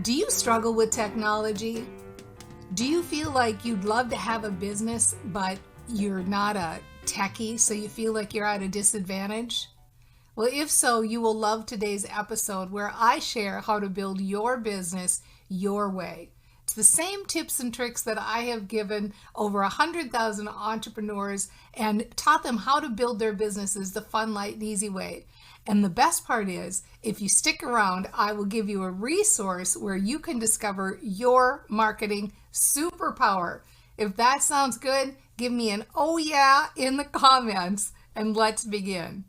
Do you struggle with technology? Do you feel like you'd love to have a business, but you're not a techie, so you feel like you're at a disadvantage? Well, if so, you will love today's episode where I share how to build your business your way. It's the same tips and tricks that I have given over 100,000 entrepreneurs and taught them how to build their businesses the fun, light, and easy way. And the best part is, if you stick around, I will give you a resource where you can discover your marketing superpower. If that sounds good, give me an oh yeah in the comments and let's begin.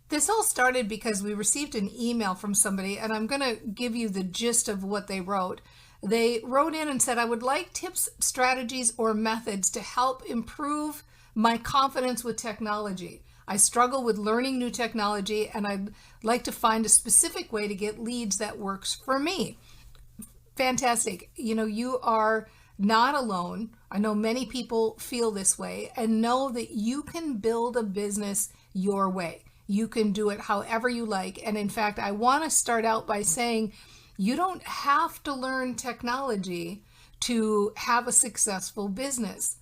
This all started because we received an email from somebody, and I'm going to give you the gist of what they wrote. They wrote in and said, I would like tips, strategies, or methods to help improve my confidence with technology. I struggle with learning new technology, and I'd like to find a specific way to get leads that works for me. Fantastic. You are not alone. I know many people feel this way, and know that you can build a business your way. You can do it however you like. And in fact, I want to start out by saying you don't have to learn technology to have a successful business.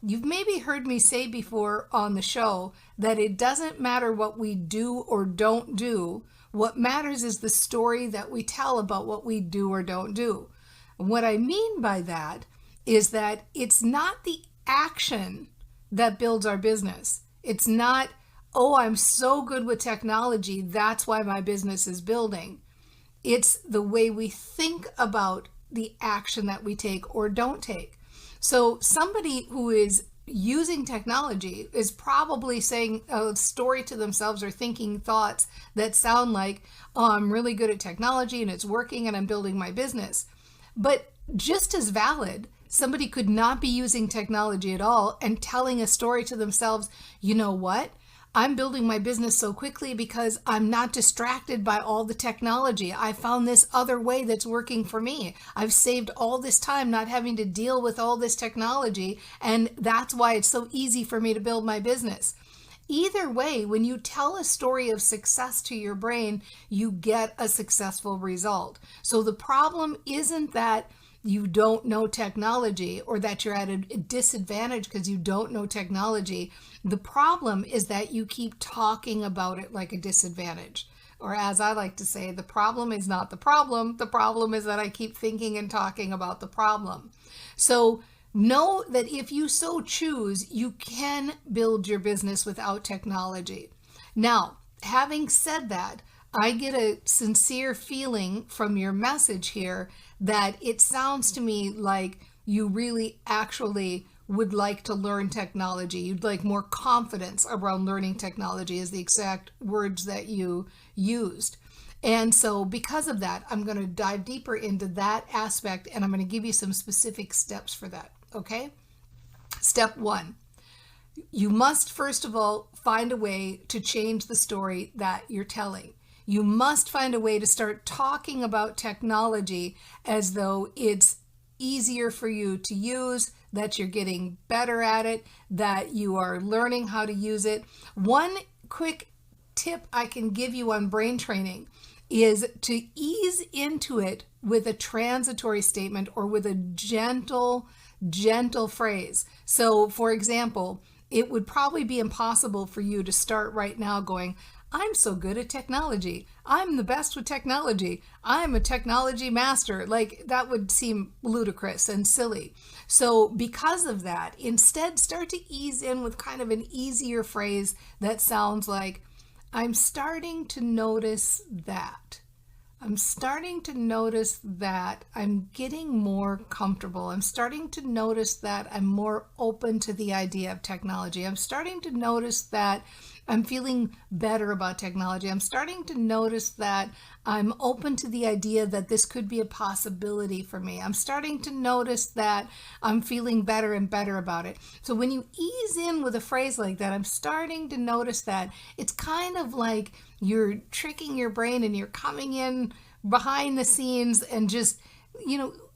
You've maybe heard me say before on the show that it doesn't matter what we do or don't do. What matters is the story that we tell about what we do or don't do. And what I mean by that is that it's not the action that builds our business. It's not, oh, I'm so good with technology, that's why my business is building. It's the way we think about the action that we take or don't take. So somebody who is using technology is probably saying a story to themselves or thinking thoughts that sound like, oh, I'm really good at technology and it's working and I'm building my business. But just as valid, somebody could not be using technology at all and telling a story to themselves, you know what? I'm building my business so quickly because I'm not distracted by all the technology. I found this other way that's working for me. I've saved all this time not having to deal with all this technology, and that's why it's so easy for me to build my business. Either way, when you tell a story of success to your brain, you get a successful result. So the problem isn't that you don't know technology or that you're at a disadvantage because you don't know technology. The problem is that you keep talking about it like a disadvantage. Or as I like to say, the problem is not the problem. The problem is that I keep thinking and talking about the problem. So know that if you so choose, you can build your business without technology. Now, having said that, I get a sincere feeling from your message here that it sounds to me like you really actually would like to learn technology. You'd like more confidence around learning technology is the exact words that you used. And so because of that, I'm going to dive deeper into that aspect and I'm going to give you some specific steps for that. Okay? Step 1. You must first of all find a way to change the story that you're telling. You must find a way to start talking about technology as though it's easier for you to use, that you're getting better at it, that you are learning how to use it. One quick tip I can give you on brain training is to ease into it with a transitory statement or with a gentle phrase. So, for example, it would probably be impossible for you to start right now going, I'm so good at technology. I'm the best with technology. I'm a technology master. Like that would seem ludicrous and silly. So because of that, instead start to ease in with kind of an easier phrase that sounds like, I'm starting to notice that. I'm starting to notice that I'm getting more comfortable. I'm starting to notice that I'm more open to the idea of technology. I'm starting to notice that I'm feeling better about technology. I'm starting to notice that I'm open to the idea that this could be a possibility for me. I'm starting to notice that I'm feeling better and better about it. So when you ease in with a phrase like that, I'm starting to notice that, it's kind of like you're tricking your brain and you're coming in behind the scenes and just,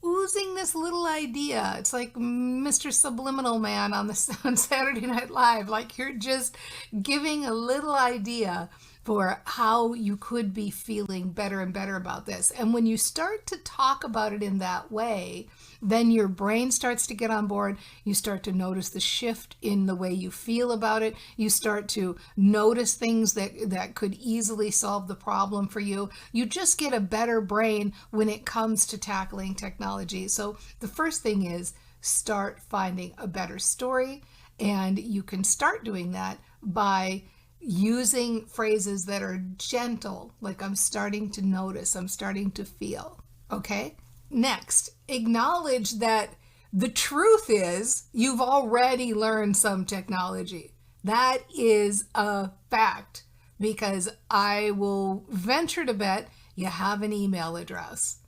oozing this little idea. It's like Mr. Subliminal Man on Saturday Night Live. Like you're just giving a little idea for how you could be feeling better and better about this. And when you start to talk about it in that way, then your brain starts to get on board. You start to notice the shift in the way you feel about it. You start to notice things that could easily solve the problem for you. You just get a better brain when it comes to tackling technology. So the first thing is start finding a better story. And you can start doing that by using phrases that are gentle, like I'm starting to notice, I'm starting to feel. Okay? Next, acknowledge that the truth is you've already learned some technology. That is a fact, because I will venture to bet you have an email address.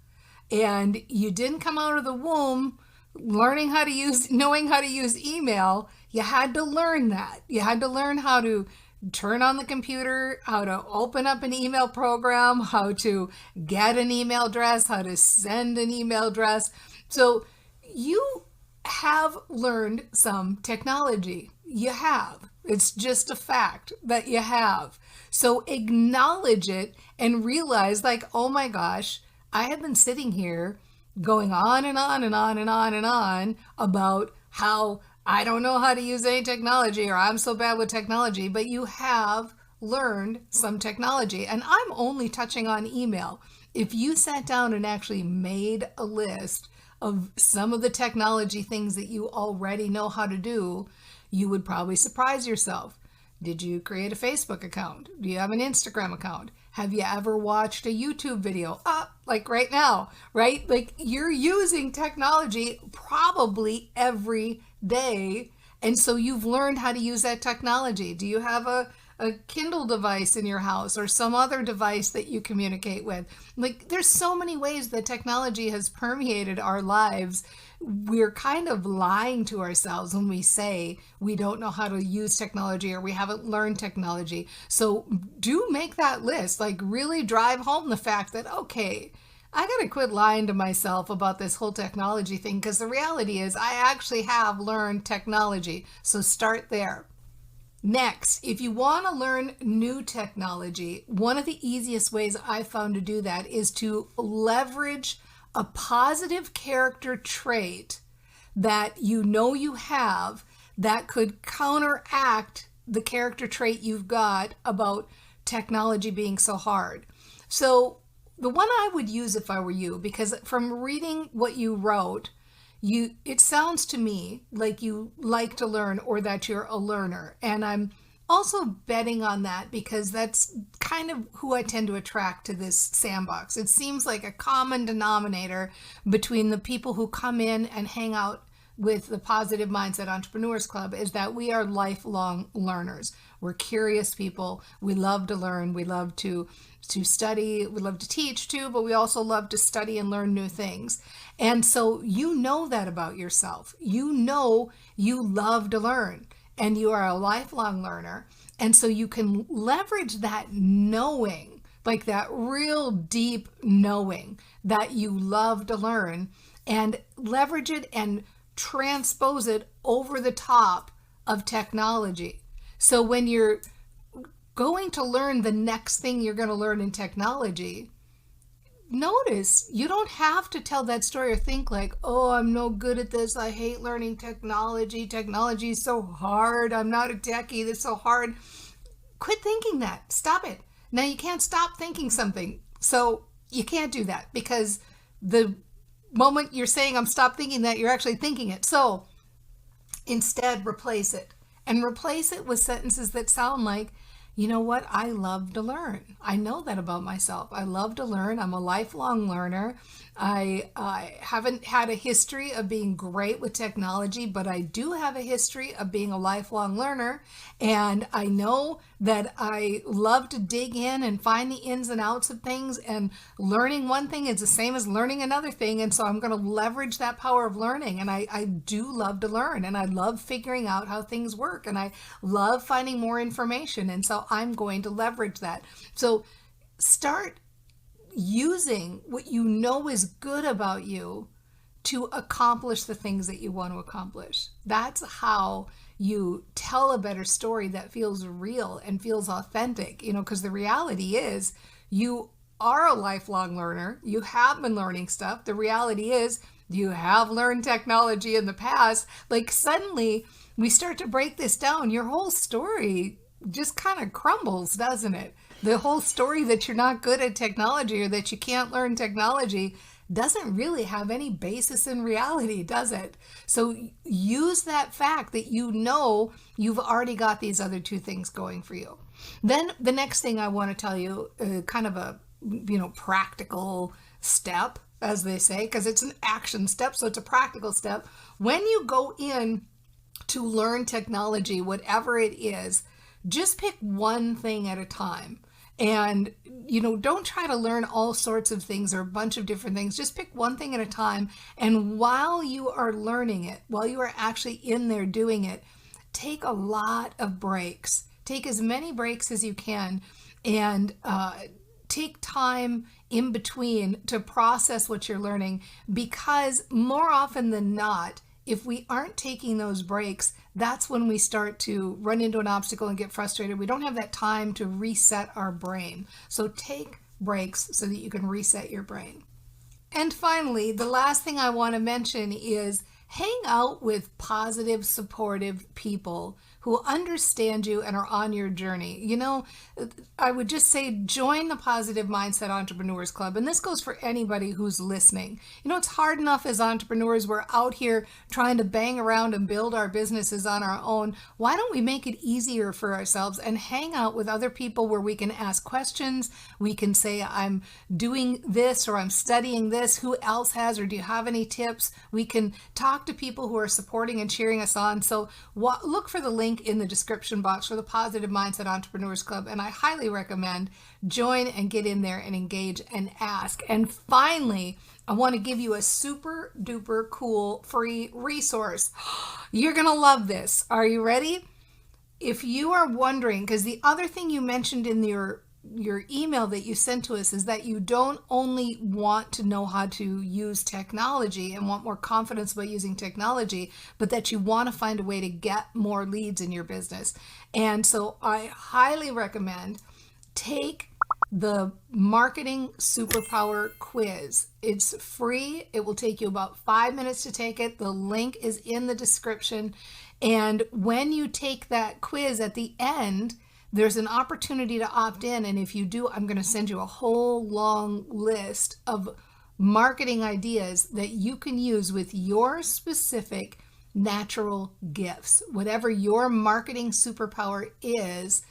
And you didn't come out of the womb knowing how to use email. You had to learn that. You had to learn how to turn on the computer, how to open up an email program, how to get an email address, how to send an email address. So you have learned some technology. You have. It's just a fact that you have. So acknowledge it and realize, like, oh my gosh, I have been sitting here going on and on and on and on and on about how I don't know how to use any technology, or I'm so bad with technology, but you have learned some technology. And I'm only touching on email. If you sat down and actually made a list of some of the technology things that you already know how to do, you would probably surprise yourself. Did you create a Facebook account? Do you have an Instagram account? Have you ever watched a YouTube video? Like right now, right? Like you're using technology probably every day. And so you've learned how to use that technology. Do you have a Kindle device in your house or some other device that you communicate with? Like there's so many ways that technology has permeated our lives. We're kind of lying to ourselves when we say we don't know how to use technology or we haven't learned technology. So do make that list, like really drive home the fact that, okay, I got to quit lying to myself about this whole technology thing, because the reality is I actually have learned technology. So start there. Next, if you want to learn new technology, one of the easiest ways I found to do that is to leverage a positive character trait that you know you have that could counteract the character trait you've got about technology being so hard. So the one I would use if I were you, because from reading what you wrote, it sounds to me like you like to learn, or that you're a learner. And I'm also betting on that because that's kind of who I tend to attract to this sandbox. It seems like a common denominator between the people who come in and hang out with the Positive Mindset Entrepreneurs Club is that we are lifelong learners. We're curious people. We love to learn. We love to study. We love to teach too, but we also love to study and learn new things. And so you know that about yourself. You know you love to learn and you are a lifelong learner. And so you can leverage that knowing, like that real deep knowing that you love to learn, and leverage it and transpose it over the top of technology. So when you're going to learn the next thing you're going to learn in technology, notice you don't have to tell that story or think like, oh, I'm no good at this. I hate learning technology. Technology is so hard. I'm not a techie. This is so hard. Quit thinking that. Stop it. Now you can't stop thinking something. So you can't do that, because the moment you're saying I'm stop thinking that, you're actually thinking it. So instead, replace it, and replace it with sentences that sound like, you know what? I love to learn. I know that about myself. I love to learn. I'm a lifelong learner. I haven't had a history of being great with technology, but I do have a history of being a lifelong learner. And I know that I love to dig in and find the ins and outs of things. And learning one thing is the same as learning another thing. And so I'm going to leverage that power of learning. And I do love to learn. And I love figuring out how things work. And I love finding more information. And so I'm going to leverage that. So start using what you know is good about you to accomplish the things that you want to accomplish. That's how you tell a better story that feels real and feels authentic, because the reality is you are a lifelong learner. You have been learning stuff. The reality is you have learned technology in the past. Like suddenly we start to break this down. Your whole story just kind of crumbles, doesn't it? The whole story that you're not good at technology or that you can't learn technology doesn't really have any basis in reality, does it? So use that fact that you've already got these other two things going for you. Then the next thing I want to tell you, kind of a practical step, as they say, because it's an action step, so it's a practical step. When you go in to learn technology, whatever it is, just pick one thing at a time. And, don't try to learn all sorts of things or a bunch of different things. Just pick one thing at a time. And while you are learning it, while you are actually in there doing it, take a lot of breaks. Take as many breaks as you can and take time in between to process what you're learning, because more often than not, if we aren't taking those breaks, that's when we start to run into an obstacle and get frustrated. We don't have that time to reset our brain. So take breaks so that you can reset your brain. And finally, the last thing I want to mention is hang out with positive, supportive people who understand you and are on your journey. I would just say join the Positive Mindset Entrepreneurs Club. And this goes for anybody who's listening. It's hard enough as entrepreneurs. We're out here trying to bang around and build our businesses on our own. Why don't we make it easier for ourselves and hang out with other people where we can ask questions? We can say, I'm doing this or I'm studying this. Who else has, or do you have any tips? We can talk to people who are supporting and cheering us on. So look for the link in the description box for the Positive Mindset Entrepreneurs Club, and I highly recommend join and get in there and engage and ask. And finally, I want to give you a super duper cool free resource. You're gonna love this. Are you ready? If you are wondering, because the other thing you mentioned in your email that you sent to us is that you don't only want to know how to use technology and want more confidence about using technology, but that you want to find a way to get more leads in your business. And so I highly recommend take the Marketing Superpower quiz. It's free. It will take you about 5 minutes to take it. The link is in the description. And when you take that quiz at the end, there's an opportunity to opt in. And if you do, I'm going to send you a whole long list of marketing ideas that you can use with your specific natural gifts. Whatever your marketing superpower is,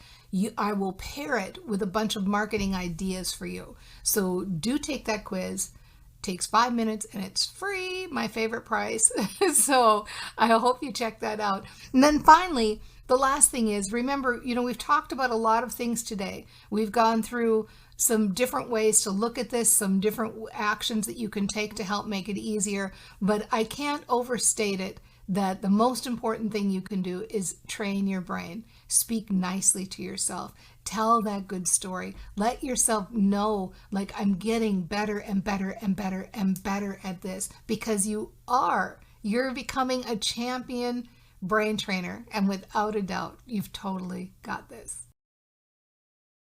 I will pair it with a bunch of marketing ideas for you. So do take that quiz. It takes 5 minutes and it's free, my favorite price. So I hope you check that out. And then finally, the last thing is, remember, we've talked about a lot of things today. We've gone through some different ways to look at this, some different actions that you can take to help make it easier. But I can't overstate it that the most important thing you can do is train your brain. Speak nicely to yourself. Tell that good story. Let yourself know, like, I'm getting better and better and better and better at this, because you are. You're becoming a champion brain trainer, and without a doubt, you've totally got this.